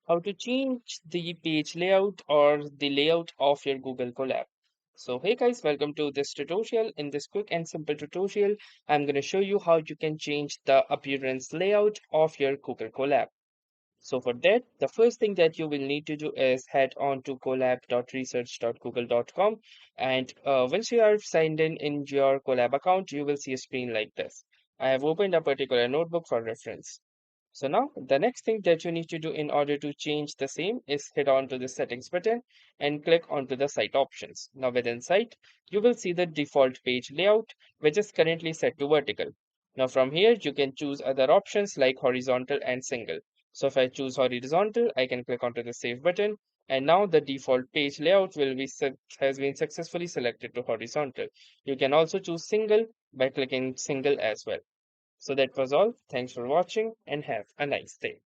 How to change the page layout or the layout of your Google Colab. So hey guys, welcome to this tutorial. In this quick and simple tutorial, I'm going to show you how you can change the appearance layout of your Google Colab. So for that, the first thing that you will need to do is head on to collab.research.google.com, and once you are signed in your Colab account, you will see a screen like this. I have opened a particular notebook for reference. So now the next thing that you need to do in order to change the same is head on to the settings button and click onto the site options. Now within site, you will see the default page layout, which is currently set to vertical. Now from here, you can choose other options like horizontal and single. So if I choose horizontal, I can click onto the save button, and now the default page layout will be has been successfully selected to horizontal. You can also choose single by clicking single as well. So that was all. Thanks for watching and have a nice day.